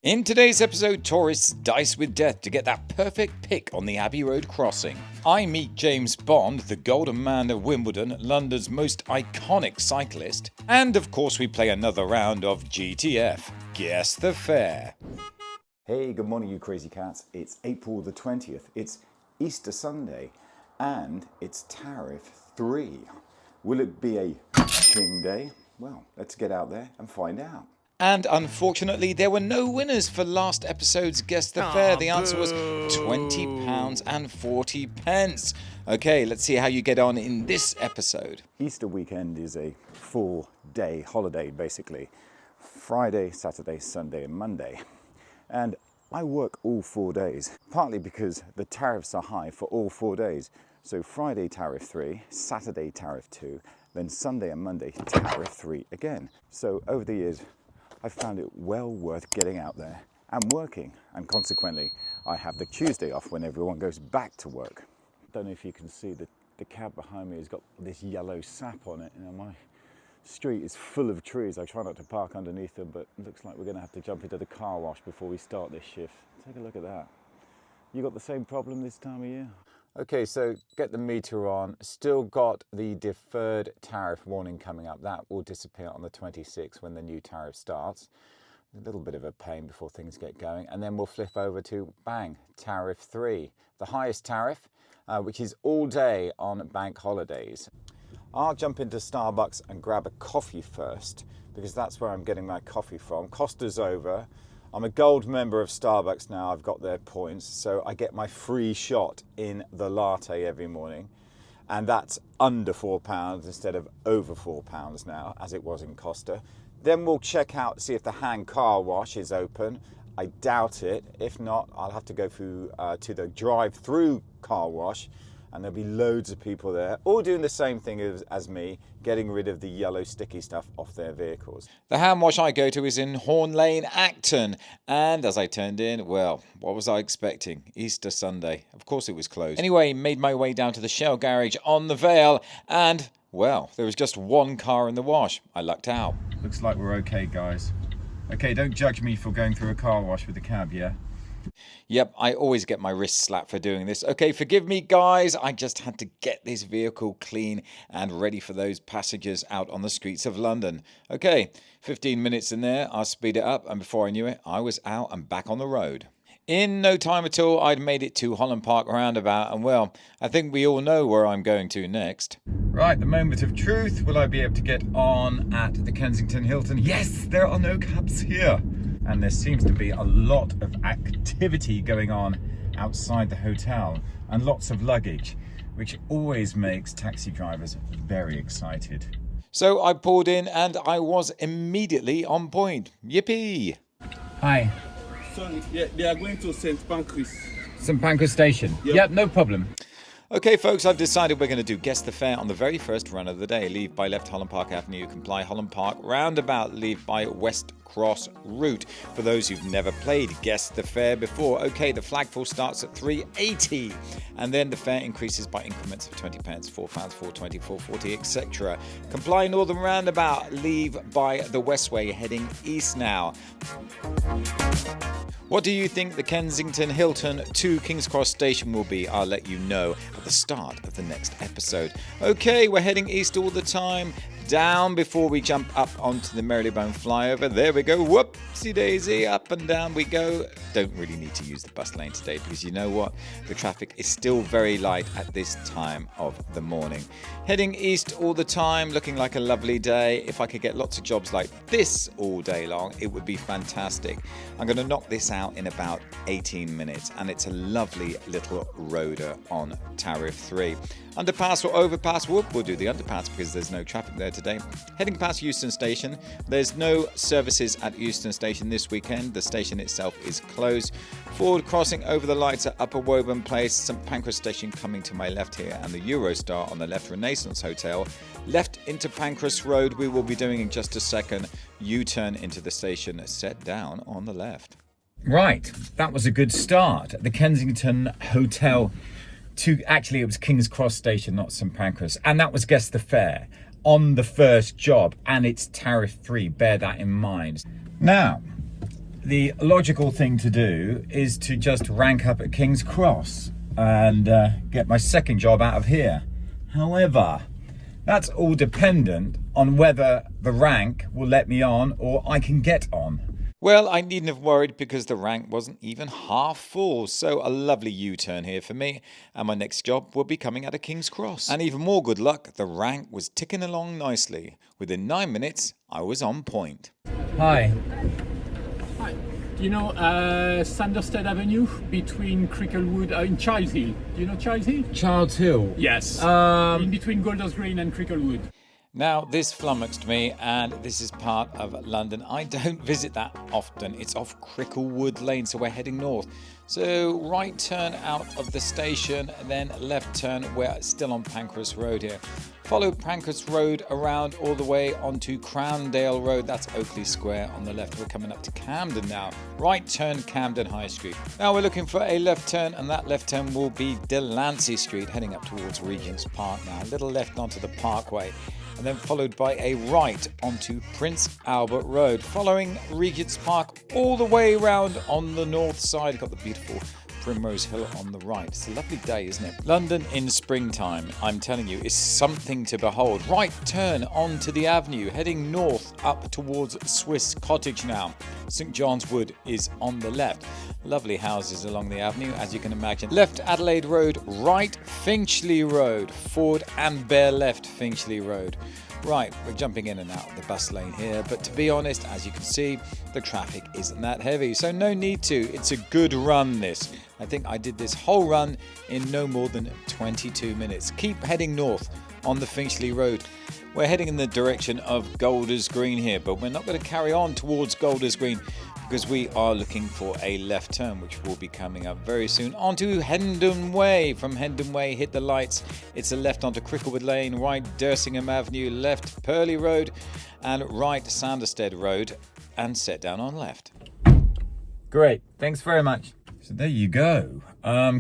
In today's episode, tourists dice with death to get that perfect pick on the Abbey Road crossing. I meet James Bond, the Golden Man of Wimbledon, London's most iconic cyclist. And of course we play another round of GTF, Guess the Fare. Hey, good morning you crazy cats. It's April the 20th, it's Easter Sunday, and it's Tariff 3. Will it be a King Day? Well, let's get out there and find out. And unfortunately, there were no winners for last episode's Guess the Fare. The answer was £20 and 40 pence. Okay, let's see how you get on in this episode. Easter weekend is a 4-day holiday, basically. Friday, Saturday, Sunday, and Monday. And I work all 4 days, partly because the tariffs are high for all 4 days. So Friday, Tariff 3, Saturday, Tariff 2, then Sunday and Monday, Tariff 3 again. So over the years, I've found it well worth getting out there and working, and consequently I have the Tuesday off when everyone goes back to work. Don't know if you can see the cab behind me has got this yellow sap on it. You know, my street is full of trees. I try not to park underneath them, but it looks like we're going to have to jump into the car wash before we start this shift. Take a look at that. You got the same problem this time of year? Okay, so get the meter on. Still got the deferred tariff warning coming up. That will disappear on the 26th when the new tariff starts. A little bit of a pain before things get going. And then we'll flip over to, bang, Tariff 3. The highest tariff, which is all day on bank holidays. I'll jump into Starbucks and grab a coffee first, because that's where I'm getting my coffee from. Costa's over. I'm a gold member of Starbucks now, I've got their points, so I get my free shot in the latte every morning. And that's under £4 instead of over £4 now, as it was in Costa. Then we'll check out, see if the hand car wash is open. I doubt it. If not, I'll have to go through to the drive-through car wash, and there'll be loads of people there, all doing the same thing as me, getting rid of the yellow sticky stuff off their vehicles. The hand wash I go to is in Horn Lane, Acton. And as I turned in, well, what was I expecting? Easter Sunday. Of course it was closed. Anyway, made my way down to the Shell garage on the Vale, and, well, there was just one car in the wash. I lucked out. Looks like we're okay, guys. Okay, don't judge me for going through a car wash with the cab, yeah? Yep, I always get my wrist slapped for doing this. Okay, forgive me, guys. I just had to get this vehicle clean and ready for those passengers out on the streets of London. Okay, 15 minutes in there, I'll speed it up, and before I knew it, I was out and back on the road. In no time at all, I'd made it to Holland Park roundabout, and well, I think we all know where I'm going to next. Right, the moment of truth. Will I be able to get on at the Kensington Hilton? Yes, there are no cabs here. And there seems to be a lot of activity going on outside the hotel and lots of luggage, which always makes taxi drivers very excited. So I pulled in and I was immediately on point. Yippee! Hi. Sorry, yeah, they are going to St Pancras. St Pancras station. Yep, no problem. Okay, folks, I've decided we're going to do Guess the Fare on the very first run of the day. Leave by left Holland Park Avenue, comply Holland Park roundabout, leave by West Cross route. For those who've never played Guess the Fare before, okay, the flagpole starts at £3.80, and then the fare increases by increments of £20, £4, £4.20, £4.40, etc. Comply Northern roundabout, leave by the Westway, heading east now. What do you think the Kensington Hilton to King's Cross station will be? I'll let you know at the start of the next episode. Okay, we're heading east all the time. Down before we jump up onto the Marylebone flyover. There we go. Whoopsie daisy. Up and down we go. Don't really need to use the bus lane today because you know what? The traffic is still very light at this time of the morning. Heading east all the time, looking like a lovely day. If I could get lots of jobs like this all day long, it would be fantastic. I'm going to knock this out in about 18 minutes, and it's a lovely little roader on Tariff 3. Underpass or overpass? We'll do the underpass because there's no traffic there today. Heading past Euston Station. There's no services at Euston Station this weekend. The station itself is closed. Forward crossing over the lights at Upper Woburn Place. St Pancras Station coming to my left here, and the Eurostar on the left. Renaissance Hotel. Left into Pancras Road we will be doing in just a second. U-turn into the station set down on the left. Right, that was a good start. The Kensington Hotel actually it was King's Cross Station, not St Pancras, and that was Guess the Fare on the first job, and it's Tariff 3, bear that in mind. Now, the logical thing to do is to just rank up at King's Cross and get my second job out of here. However, that's all dependent on whether the rank will let me on or I can get on. Well, I needn't have worried because the rank wasn't even half full, so a lovely U-turn here for me, and my next job will be coming out of King's Cross. And even more good luck, the rank was ticking along nicely. Within 9 minutes, I was on point. Hi. Hi. Do you know Sanderstead Avenue between Cricklewood in Childs Hill? Do you know Childs Hill? Childs Hill? Yes. In between Golders Green and Cricklewood. Now, this flummoxed me, and this is part of London. I don't visit that often. It's off Cricklewood Lane, so we're heading north. So right turn out of the station, then left turn. We're still on Pancras Road here. Follow Pancras Road around all the way onto Crowndale Road. That's Oakley Square on the left. We're coming up to Camden now. Right turn, Camden High Street. Now we're looking for a left turn, and that left turn will be Delancey Street, heading up towards Regent's Park now. A little left onto the Parkway, and then followed by a right onto Prince Albert Road, following Regent's Park all the way around on the north side. Got the beautiful Primrose Hill on the right. It's a lovely day, isn't it? London in springtime, I'm telling you, is something to behold. Right turn onto the avenue, heading north up towards Swiss Cottage now. St John's Wood is on the left. Lovely houses along the avenue, as you can imagine. Left Adelaide Road, right Finchley Road, forward and bare left Finchley Road. Right, we're jumping in and out of the bus lane here, but to be honest, as you can see, the traffic isn't that heavy, so no need to. It's a good run, this. I think I did this whole run in no more than 22 minutes. Keep heading north on the Finchley Road. We're heading in the direction of Golders Green here, but we're not going to carry on towards Golders Green because we are looking for a left turn, which will be coming up very soon, onto Hendon Way. From Hendon Way, hit the lights. It's a left onto Cricklewood Lane, right Dersingham Avenue, left Purley Road, and right Sanderstead Road, and set down on left. Great, thanks very much. So there you go.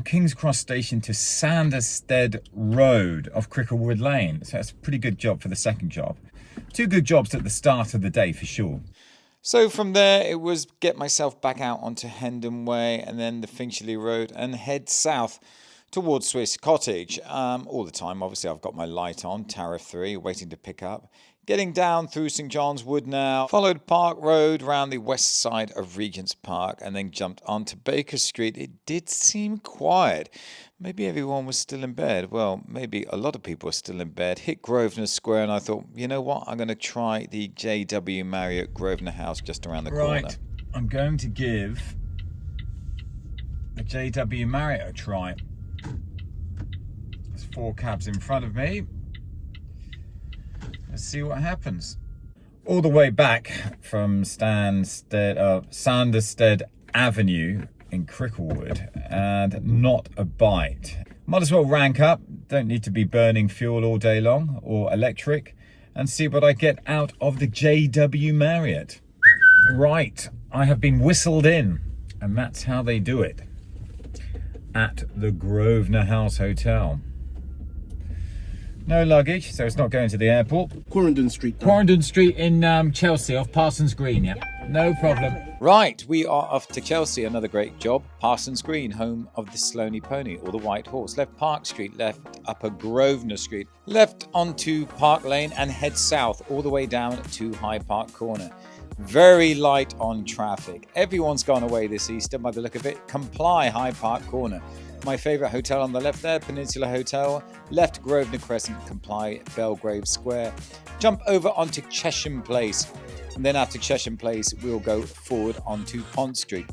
King's Cross Station to Sanderstead Road off Cricklewood Lane. So that's a pretty good job for the second job. Two good jobs at the start of the day for sure. So from there, it was get myself back out onto Hendon Way and then the Finchley Road and head south towards Swiss Cottage. All the time, obviously, I've got my light on, Tariff 3, waiting to pick up. Getting down through St John's Wood now, followed Park Road round the west side of Regent's Park and then jumped onto Baker Street. It did seem quiet. Maybe everyone was still in bed. Well, maybe a lot of people were still in bed. Hit Grosvenor Square and I thought, you know what? I'm going to try the JW Marriott Grosvenor House just around the corner. Right, I'm going to give the JW Marriott a try. There's 4 cabs in front of me. Let's see what happens. All the way back from Sanderstead Avenue in Cricklewood, and not a bite. Might as well rank up. Don't need to be burning fuel all day long or electric, and see what I get out of the JW Marriott. Right, I have been whistled in, and that's how they do it at the Grosvenor House Hotel. No luggage, so it's not going to the airport. Quarrendon Street. Quarrendon Street in Chelsea, off Parsons Green, yeah. No problem. Right, we are off to Chelsea, another great job. Parsons Green, home of the Sloane Pony or the White Horse. Left Park Street, left Upper Grosvenor Street. Left onto Park Lane and head south all the way down to Hyde Park Corner. Very light on traffic. Everyone's gone away this Easter by the look of it. Comply, Hyde Park Corner. My favourite hotel on the left there, Peninsula Hotel. Left Grosvenor Crescent, Comply, Belgrave Square. Jump over onto Chesham Place. And then after Chesham Place, we'll go forward onto Pont Street.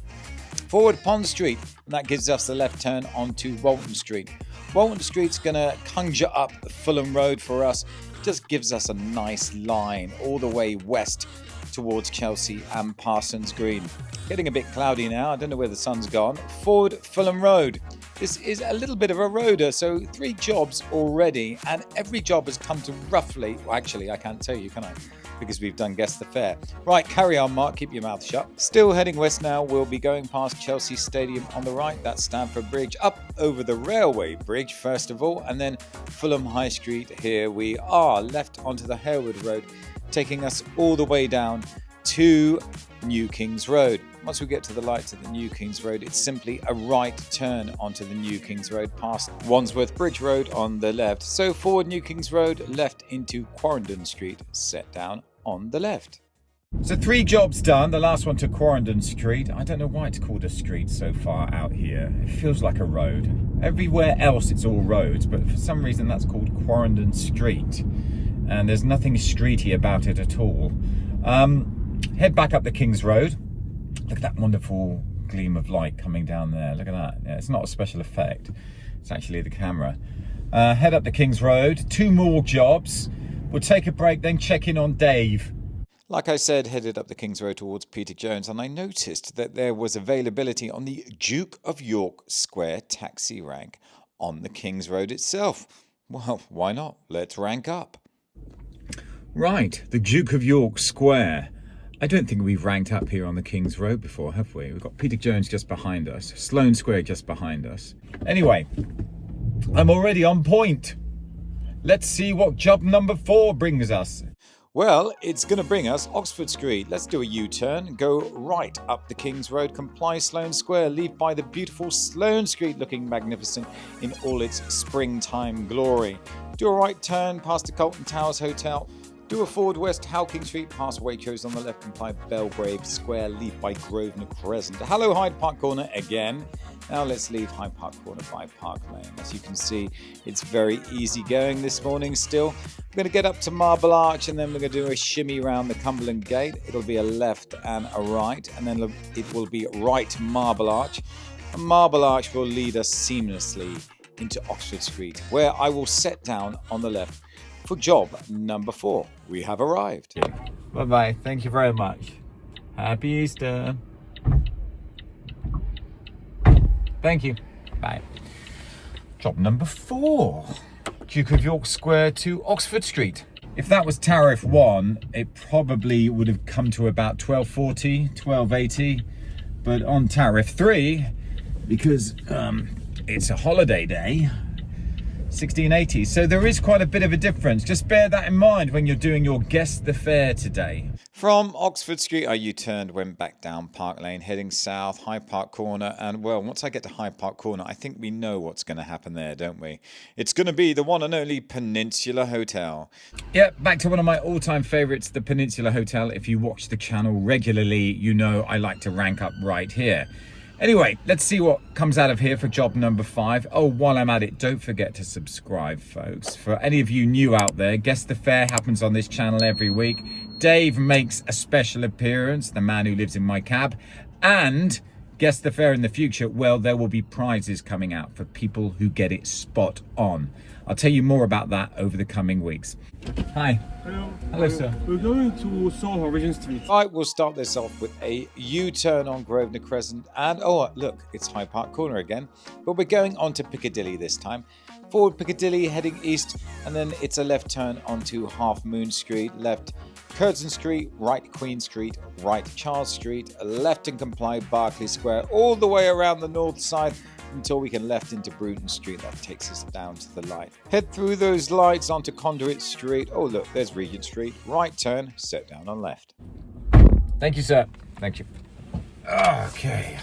Forward Pont Street, and that gives us the left turn onto Walton Street. Walton Street's going to conjure up Fulham Road for us. Just gives us a nice line all the way west towards Chelsea and Parsons Green. Getting a bit cloudy now. I don't know where the sun's gone. Forward Fulham Road. This is a little bit of a roader, so 3 jobs already, and every job has come to roughly, well, actually, I can't tell you, can I? Because we've done Guess the Fare. Right, carry on, Mark, keep your mouth shut. Still heading west now, we'll be going past Chelsea Stadium on the right, that's Stamford Bridge, up over the railway bridge, first of all, and then Fulham High Street, here we are, left onto the Harewood Road, taking us all the way down to New King's Road. once we get to the lights at the New Kings Road, it's simply a right turn onto the New Kings Road past Wandsworth Bridge Road on the left. So forward New Kings Road, left into Quarrendon Street, set down on the left. So 3 jobs done, the last one to Quarrendon Street. I don't know why it's called a street so far out here. It feels like a road. Everywhere else it's all roads, but for some reason that's called Quarrendon Street. And there's nothing streety about it at all. Head back up the King's Road. Look at that wonderful gleam of light coming down there. Look at that. Yeah, it's not a special effect. It's actually the camera. Head up the King's Road. 2 more jobs. We'll take a break, then check in on Dave. Like I said, headed up the King's Road towards Peter Jones, and I noticed that there was availability on the Duke of York Square taxi rank on the King's Road itself. Well, why not? Let's rank up. Right, the Duke of York Square. I don't think we've ranked up here on the King's Road before, have we? We've got Peter Jones just behind us, Sloane Square just behind us. Anyway, I'm already on point. Let's see what job number 4 brings us. Well, it's going to bring us Oxford Street. Let's do a U-turn, go right up the King's Road, comply Sloane Square, leave by the beautiful Sloane Street looking magnificent in all its springtime glory. Do a right turn past the Colton Towers Hotel. Do a forward west Howking Street past Waitrose on the left, comply Belgrave Square, leave by Grosvenor Crescent. Hello Hyde Park Corner again. Now let's leave Hyde Park Corner by Park Lane. As you can see, it's very easy going this morning still. We're going to get up to Marble Arch and then we're going to do a shimmy round the Cumberland Gate. It'll be a left and a right, and then it will be right Marble Arch. And Marble Arch will lead us seamlessly into Oxford Street, where I will set down on the left for job number 4. We have arrived. Bye-bye. Thank you very much. Happy Easter. Thank you. Bye. Job number 4. Duke of York Square to Oxford Street. If that was tariff 1, it probably would have come to about £12.40, £12.80. But on tariff 3, because it's a holiday day, £16.80. So there is quite a bit of a difference. Just bear that in mind when you're doing your Guess the Fare today. From Oxford Street, I U-turned, went back down Park Lane, heading south, Hyde Park Corner. And well, once I get to Hyde Park Corner, I think we know what's going to happen there, don't we? It's going to be the one and only Peninsula Hotel. Yep, back to one of my all-time favourites, the Peninsula Hotel. If you watch the channel regularly, you know I like to rank up right here. Anyway, let's see what comes out of here for job number 5. Oh, while I'm at it, don't forget to subscribe, folks. For any of you new out there, Guess the Fare happens on this channel every week. Dave makes a special appearance, the man who lives in my cab. And Guess the Fare in the future, well, there will be prizes coming out for people who get it spot on. I'll tell you more about that over the coming weeks. Hi. Hello. Hello, sir. We're going to Soho, Regent Street. Right, we'll start this off with a U-turn on Grosvenor Crescent. And, oh, look, it's Hyde Park Corner again. But we're going on to Piccadilly this time. Forward Piccadilly, heading east, and then it's a left turn onto Half Moon Street, left Curzon Street, right Queen Street, right Charles Street, left and comply Berkeley Square, all the way around the north side until we can left into Bruton Street. That takes us down to the light. Head through those lights onto Conduit Street. Oh look, there's Regent Street. Right turn, set down on left. Thank you, sir. Thank you. Okay.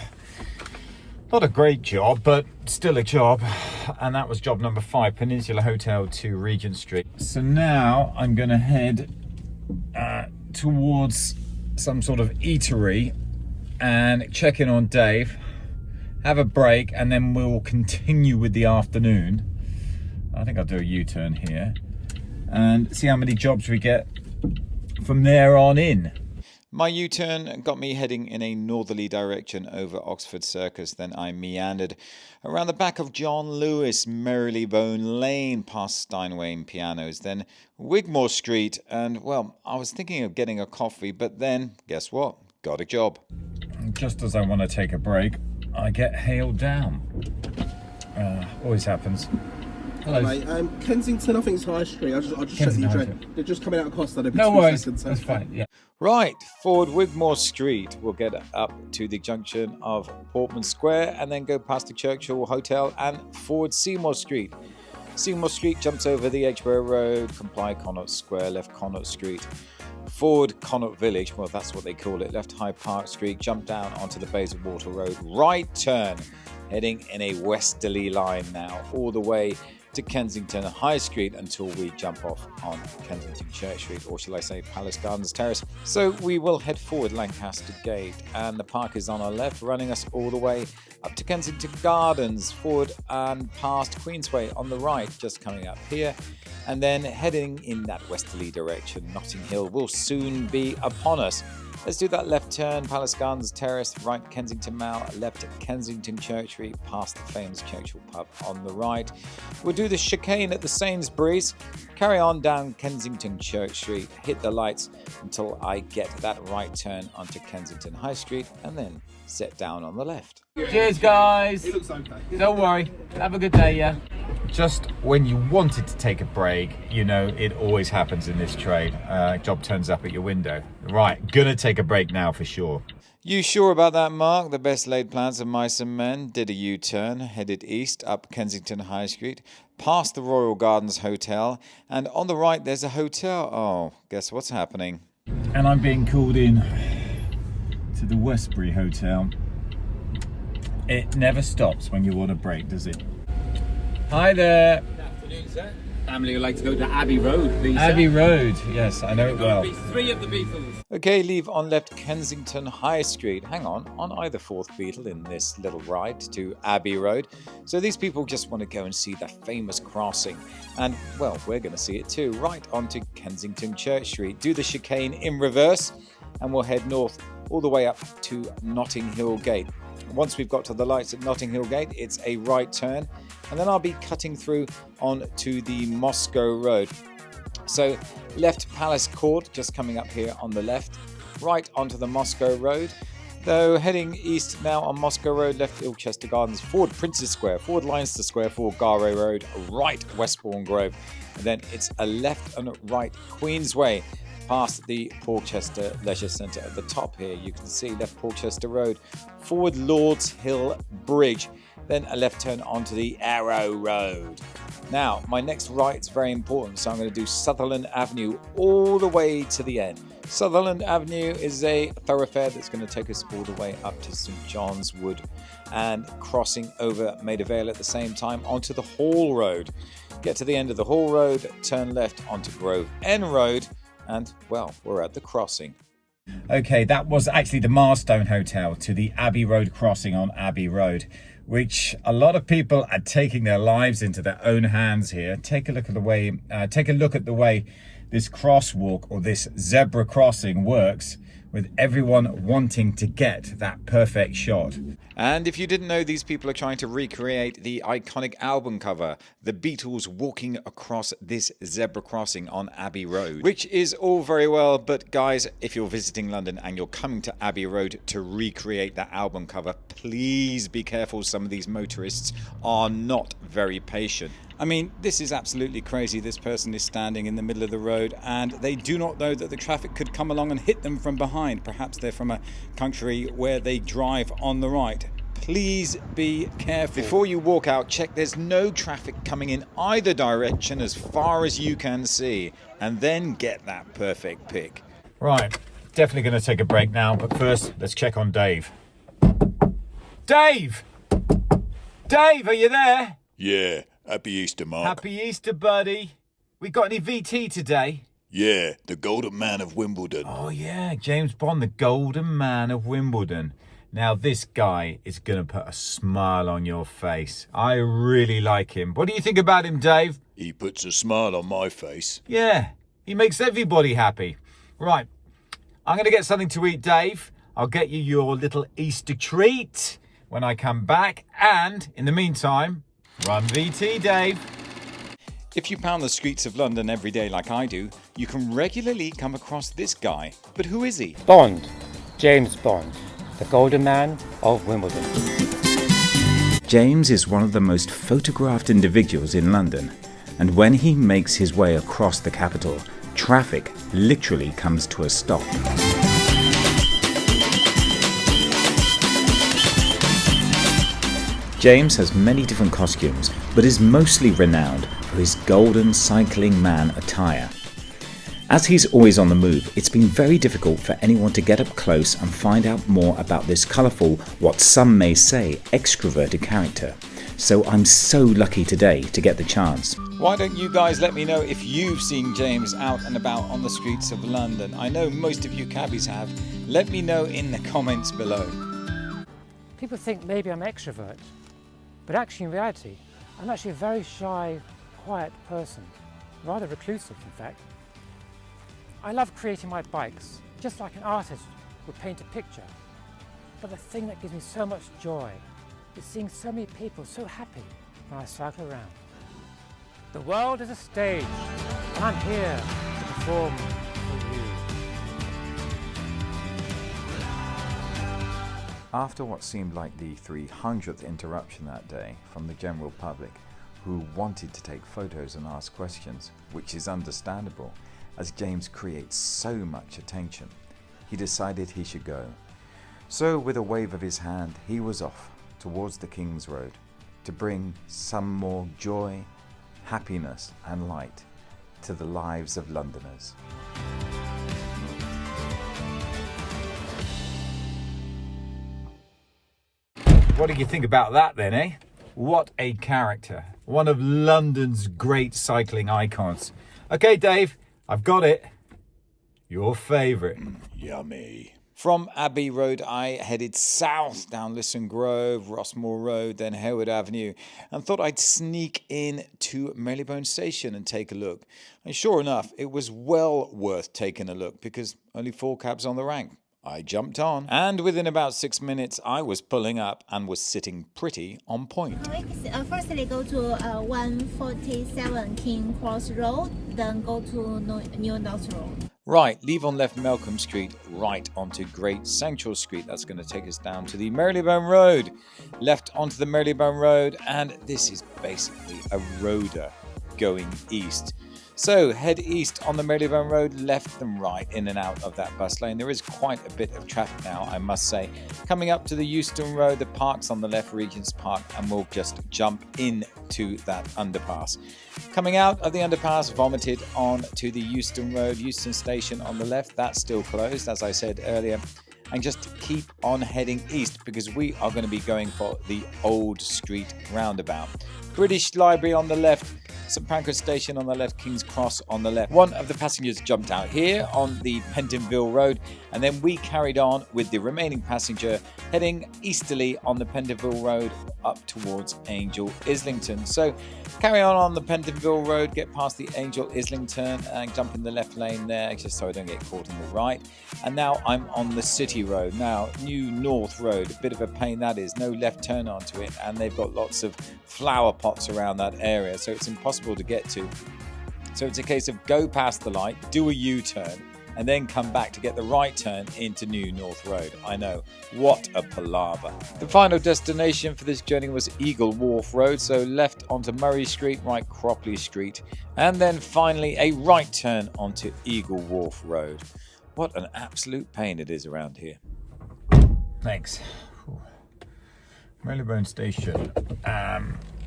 Not a great job, but still a job. And that was job number 5, Peninsula Hotel to Regent Street. So now I'm going to head towards some sort of eatery and check in on Dave, have a break, and then we'll continue with the afternoon. I think I'll do a U-turn here and see how many jobs we get from there on in. My U-turn got me heading in a northerly direction over Oxford Circus. Then I meandered around the back of John Lewis, Marylebone Lane, past Steinway and Pianos, then Wigmore Street. And, well, I was thinking of getting a coffee, but then, guess what? Got a job. Just as I want to take a break, I get hailed down. Always happens. Hello, mate. Kensington, I think it's High Street. I'll just check the address. They're just coming out of Costa. No worries. That's fine. Yeah. Right. Forward Wigmore Street. We'll get up to the junction of Portman Square and then go past the Churchill Hotel and forward Seymour Street. Seymour Street jumps over the Edgware Road, comply Connaught Square, left Connaught Street. forward Connaught Village, well that's what they call it, left Hyde Park Street, jump down onto the Bayswater Road, right turn, heading in a westerly line now, all the way to Kensington High Street until we jump off on Kensington Church Street, or shall I say Palace Gardens Terrace. So we will head forward Lancaster Gate, and the park is on our left, running us all the way up to Kensington Gardens, forward and past Queensway on the right, just coming up here, and then heading in that westerly direction. Notting Hill will soon be upon us. Let's do that left turn, Palace Gardens Terrace, right Kensington Mall, left at Kensington Church Street, past the famous Churchill pub on the right. We'll do the chicane at the Sainsbury's, carry on down Kensington Church Street, hit the lights until I get that right turn onto Kensington High Street, and then set down on the left. Cheers, guys. It looks okay. Don't worry. Have a good day, yeah. Just when you wanted to take a break, you know, it always happens in this trade. Job turns up at your window. Right, gonna take a break now for sure. You sure about that, Mark? The best laid plans of mice and men. Did a U-turn, headed east up Kensington High Street, past the Royal Gardens Hotel, and on the right there's a hotel. Oh, guess what's happening? And I'm being called in to the Westbury Hotel. It never stops when you want a break, does it? Hi there. Good afternoon, sir. Family would like to go to Abbey Road, please. Abbey Road, yes, I know it well. Three of the Beatles. Okay, leave on left Kensington High Street. Hang on either fourth Beatle in this little ride to Abbey Road. So these people just want to go and see the famous crossing. And, well, we're going to see it too. Right onto Kensington Church Street. Do the chicane in reverse, and we'll head north all the way up to Notting Hill Gate. Once we've got to the lights at Notting Hill Gate, it's a right turn, and then I'll be cutting through on to the Moscow Road. So left Palace Court, just coming up here on the left, right onto the Moscow Road. Though heading east now on Moscow Road, left Ilchester Gardens, forward Princes Square, forward Leinster Square, forward Garray Road, right Westbourne Grove, and then it's a left and right Queensway, past the Porchester Leisure Centre at the top here. You can see left Porchester Road, forward Lord's Hill Bridge, then a left turn onto the Arrow Road. Now, my next right's very important, so I'm going to do Sutherland Avenue all the way to the end. Sutherland Avenue is a thoroughfare that's going to take us all the way up to St John's Wood and crossing over Maida Vale at the same time onto the Hall Road. Get to the end of the Hall Road, turn left onto Grove End Road, and, well, we're at the crossing. Okay, that was actually the Marstone Hotel to the Abbey Road crossing on Abbey Road, which a lot of people are taking their lives into their own hands here. Take a look at the way this crosswalk or this zebra crossing works, with everyone wanting to get that perfect shot. And if you didn't know, these people are trying to recreate the iconic album cover, the Beatles walking across this zebra crossing on Abbey Road, which is all very well, but guys, if you're visiting London and you're coming to Abbey Road to recreate that album cover, please be careful. Some of these motorists are not very patient. I mean, this is absolutely crazy. This person is standing in the middle of the road and they do not know that the traffic could come along and hit them from behind. Perhaps they're from a country where they drive on the right. Please be careful. Before you walk out, check there's no traffic coming in either direction as far as you can see, and then get that perfect pick. Right, definitely going to take a break now, but first, let's check on Dave. Dave! Dave, are you there? Yeah, happy Easter, Mark. Happy Easter, buddy. We got any VT today? Yeah, the Golden Man of Wimbledon. Oh yeah, James Bond, the Golden Man of Wimbledon. Now this guy is going to put a smile on your face. I really like him. What do you think about him, Dave? He puts a smile on my face. Yeah, he makes everybody happy. Right, I'm going to get something to eat, Dave. I'll get you your little Easter treat when I come back. And in the meantime, run VT, Dave. If you pound the streets of London every day like I do, you can regularly come across this guy. But who is he? Bond. James Bond. The Golden Man of Wimbledon. James is one of the most photographed individuals in London, and when he makes his way across the capital, traffic literally comes to a stop. James has many different costumes, but is mostly renowned for his golden cycling man attire. As he's always on the move, it's been very difficult for anyone to get up close and find out more about this colourful, what some may say, extroverted character. So I'm so lucky today to get the chance. Why don't you guys let me know if you've seen James out and about on the streets of London? I know most of you cabbies have. Let me know in the comments below. People think maybe I'm an extrovert, but actually in reality, I'm actually a very shy, quiet person, rather reclusive in fact. I love creating my bikes, just like an artist would paint a picture. But the thing that gives me so much joy is seeing so many people so happy when I cycle around. The world is a stage, and I'm here to perform for you. After what seemed like the 300th interruption that day from the general public, who wanted to take photos and ask questions, which is understandable, as James creates so much attention, he decided he should go. So with a wave of his hand, he was off towards the King's Road to bring some more joy, happiness and light to the lives of Londoners. What do you think about that then, eh? What a character. One of London's great cycling icons. Okay, Dave, I've got it. Your favourite. Yummy. From Abbey Road, I headed south down Lisson Grove, Rossmore Road, then Hayward Avenue, and thought I'd sneak in to Marylebone Station and take a look. And sure enough, it was well worth taking a look because only 4 cabs on the rank. I jumped on, and within about 6 minutes, I was pulling up and was sitting pretty on point. Firstly, go to 147 King Cross Road, then go to New North Road. Right, leave on left Malcolm Street, right onto Great Central Street. That's going to take us down to the Marylebone Road. Left onto the Marylebone Road, and this is basically a roader going east. So head east on the Marylebone Road, left and right in and out of that bus lane. There is quite a bit of traffic now, I must say. Coming up to the Euston Road, the park's on the left, Regent's Park, and we'll just jump into that underpass. Coming out of the underpass, vomited on to the Euston Road, Euston Station on the left. That's still closed, as I said earlier. And just keep on heading east because we are going to be going for the Old Street roundabout. British Library on the left, St Pancras Station on the left, King's Cross on the left. One of the passengers jumped out here on the Pentonville Road, and then we carried on with the remaining passenger heading easterly on the Pentonville Road up towards Angel Islington. So carry on the Pentonville Road, get past the Angel Islington and jump in the left lane there, just so I don't get caught in the right. And now I'm on the City Road. Now, New North Road, a bit of a pain that is, no left turn onto it, and they've got lots of flower pots around that area, so it's impossible to get to. So it's a case of go past the light, do a U-turn, and then come back to get the right turn into New North Road. I know, what a palaver. The final destination for this journey was Eagle Wharf Road, so left onto Murray Street, right Cropley Street, and then finally a right turn onto Eagle Wharf Road. What an absolute pain it is around here. Thanks. Marylebone Station.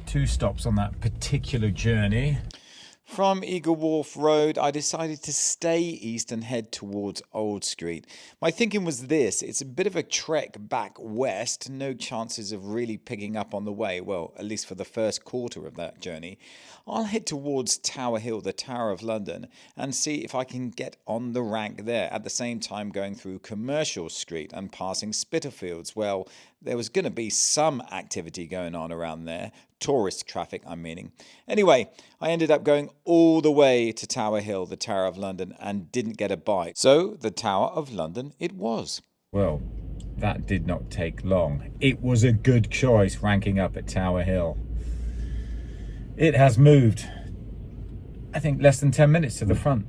2 stops on that particular journey. From Eagle Wharf Road, I decided to stay east and head towards Old Street. My thinking was this: it's a bit of a trek back west, no chances of really picking up on the way, well, at least for the first quarter of that journey. I'll head towards Tower Hill, the Tower of London, and see if I can get on the rank there, at the same time going through Commercial Street and passing Spitalfields. Well, there was going to be some activity going on around there. Tourist traffic, I'm meaning. Anyway, I ended up going all the way to Tower Hill, the Tower of London, and didn't get a bite. So the Tower of London it was. Well, that did not take long. It was a good choice ranking up at Tower Hill. It has moved, I think, less than 10 minutes to the front.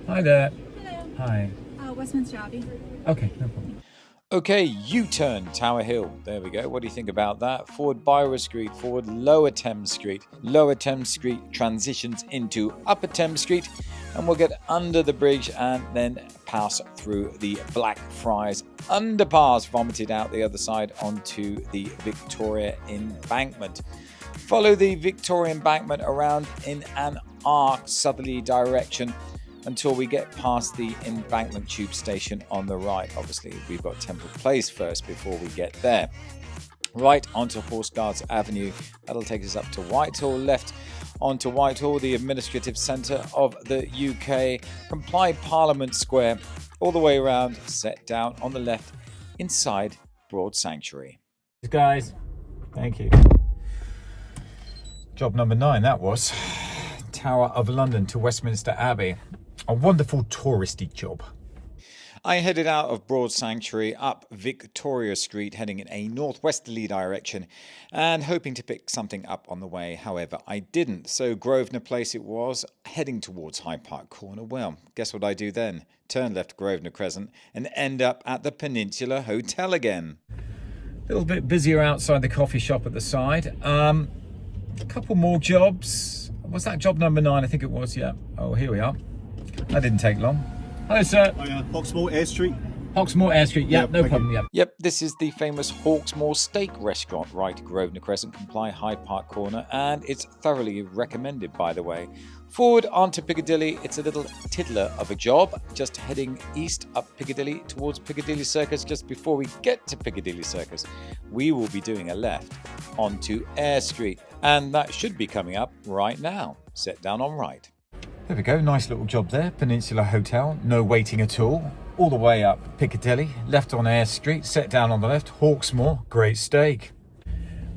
Hi there. Hello. Hi. Westminster Abbey. Okay, no problem. Okay, U-turn, Tower Hill. There we go. What do you think about that? Forward Byron Street, forward Lower Thames Street. Lower Thames Street transitions into Upper Thames Street, and we'll get under the bridge and then pass through the Blackfriars underpass, vomited out the other side onto the Victoria Embankment. Follow the Victoria Embankment around in an arc southerly direction until we get past the Embankment Tube station on the right. Obviously, we've got Temple Place first before we get there. Right onto Horse Guards Avenue. That'll take us up to Whitehall. Left onto Whitehall, the administrative centre of the UK. Comply Parliament Square. All the way around, set down on the left inside Broad Sanctuary. Guys, thank you. Job number 9, that was. Tower of London to Westminster Abbey. A wonderful touristy job. I headed out of Broad Sanctuary up Victoria Street, heading in a northwesterly direction and hoping to pick something up on the way. However, I didn't. So Grosvenor Place it was, heading towards Hyde Park Corner. Well, guess what I do then? Turn left Grosvenor Crescent and end up at the Peninsula Hotel again. A little bit busier outside the coffee shop at the side. A couple more jobs. Was that job number 9? I think it was, yeah. Oh, here we are. That didn't take long. Hello, sir. Oh, yeah. Hawksmoor, Air Street. Hawksmoor, Air Street. Yeah, no problem. Yeah. Yep, this is the famous Hawksmoor Steak Restaurant, right, Grosvenor Crescent, Comply Hyde Park Corner, and it's thoroughly recommended, by the way. Forward onto Piccadilly, it's a little tiddler of a job, just heading east up Piccadilly towards Piccadilly Circus. Just before we get to Piccadilly Circus, we will be doing a left onto Air Street, and that should be coming up right now. Set down on right. There we go, nice little job there. Peninsula Hotel, no waiting at all. All the way up Piccadilly, left on Air Street, set down on the left, Hawksmoor, great steak.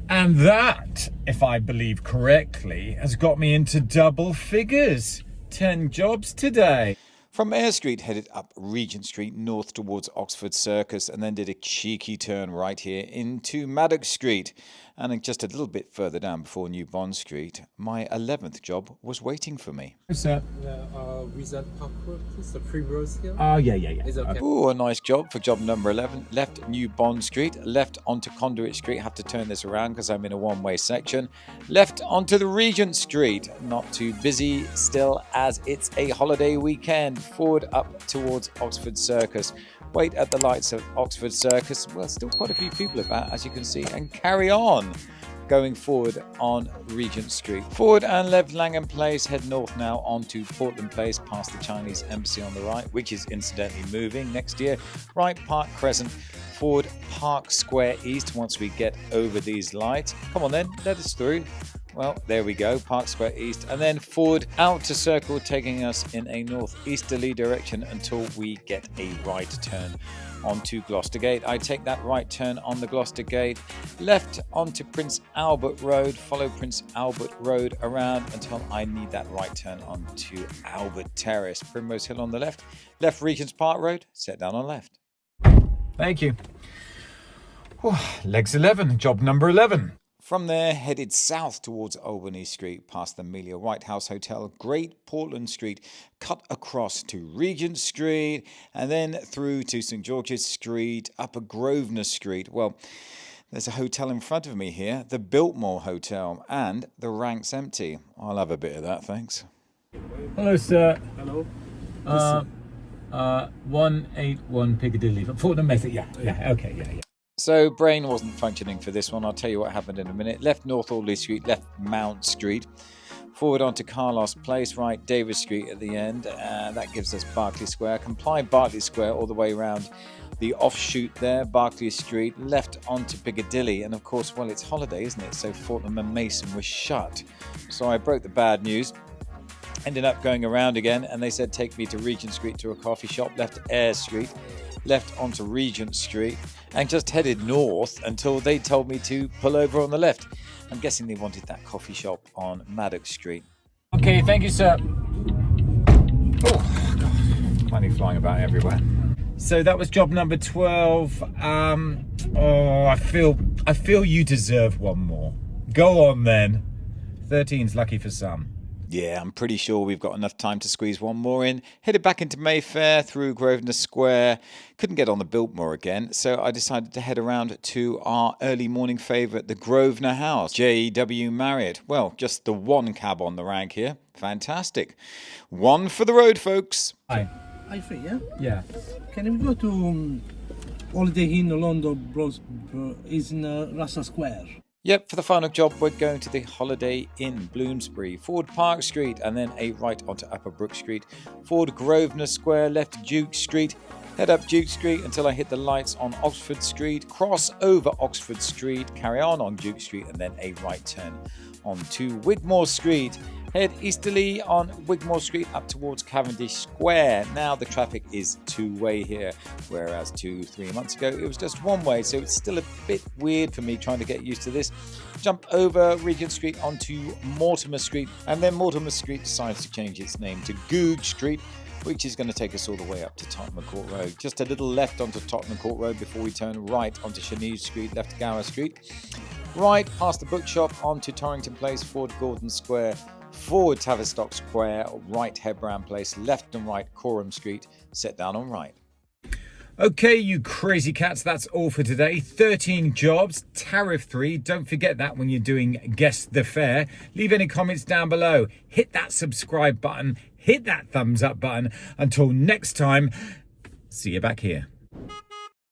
And that, if I believe correctly, has got me into double figures. 10 jobs today. From Air Street, headed up Regent Street north towards Oxford Circus, and then did a cheeky turn right here into Maddox Street. And just a little bit further down before New Bond Street, my 11th job was waiting for me. Sir. Regent Parkwood, is the Primrose here? Oh, yeah. Is it okay? Ooh, a nice job for job number 11. Left New Bond Street, left onto Conduit Street. Have to turn this around because I'm in a one-way section. Left onto the Regent Street. Not too busy still as it's a holiday weekend. Forward up towards Oxford Circus. Wait at the lights of Oxford Circus. Well, still quite a few people about, as you can see, and carry on going forward on Regent Street. Forward and left Langham Place, head north now onto Portland Place, past the Chinese Embassy on the right, which is incidentally moving next year. Right Park Crescent, forward Park Square East once we get over these lights. Come on then, let us through. Well, there we go, Park Square East, and then forward out to Circle, taking us in a northeasterly direction until we get a right turn onto Gloucester Gate. I take that right turn on the Gloucester Gate, left onto Prince Albert Road, follow Prince Albert Road around until I need that right turn onto Albert Terrace. Primrose Hill on the left, left Regent's Park Road, set down on left. Thank you. Whew, legs 11, job number 11. From there, headed south towards Albany Street, past the Amelia White House Hotel, Great Portland Street, cut across to Regent Street, and then through to St George's Street, Upper Grosvenor Street. Well, there's a hotel in front of me here, the Biltmore Hotel, and the rank's empty. I'll have a bit of that, thanks. Hello, sir. Hello. 181 Piccadilly. Fortnum Method, yeah, okay, yeah. So brain wasn't functioning for this one. I'll tell you what happened in a minute. Left North Audley Street, left Mount Street, forward onto Carlos Place, right Davis Street at the end. That gives us Berkeley Square. Comply Berkeley Square all the way around the offshoot there, Berkeley Street, left onto Piccadilly. And of course, well, it's holiday, isn't it? So Fortnum and Mason was shut. So I broke the bad news. Ended up going around again, and they said take me to Regent Street to a coffee shop, left Air Street, left onto Regent Street, and just headed north until they told me to pull over on the left. I'm guessing they wanted that coffee shop on Maddox Street. Okay, thank you, sir. Oh, God. Money flying about everywhere. So that was job number 12. I feel you deserve one more. Go on then. 13's lucky for some. Yeah, I'm pretty sure we've got enough time to squeeze one more in. Headed back into Mayfair through Grosvenor Square. Couldn't get on the Biltmore again, so I decided to head around to our early morning favourite, the Grosvenor House, J.W. Marriott. Well, just the one cab on the rank here. Fantastic. One for the road, folks. Hi. I free, yeah? Yeah. Can we go to Holiday Inn London is in Russell Square? Yep, for the final job, we're going to the Holiday Inn, Bloomsbury, forward Park Street, and then a right onto Upper Brook Street, forward Grosvenor Square, left Duke Street, head up Duke Street until I hit the lights on Oxford Street, cross over Oxford Street, carry on Duke Street, and then a right turn onto Wigmore Street. Head easterly on Wigmore Street up towards Cavendish Square. Now the traffic is two-way here, whereas 2-3 months ago it was just one way, so it's still a bit weird for me trying to get used to this. Jump over Regent Street onto Mortimer Street, and then Mortimer Street decides to change its name to Goodge Street, which is going to take us all the way up to Tottenham Court Road. Just a little left onto Tottenham Court Road before we turn right onto Chanute Street, left Gower Street. Right past the bookshop onto Torrington Place, forward Gordon Square, forward Tavistock Square, right Hebram Place, left and right Coram Street, set down on right. Okay, you crazy cats, that's all for today. 13 jobs, tariff 3. Don't forget that when you're doing Guess the Fare. Leave any comments down below. Hit that subscribe button. Hit that thumbs up button. Until next time, see you back here.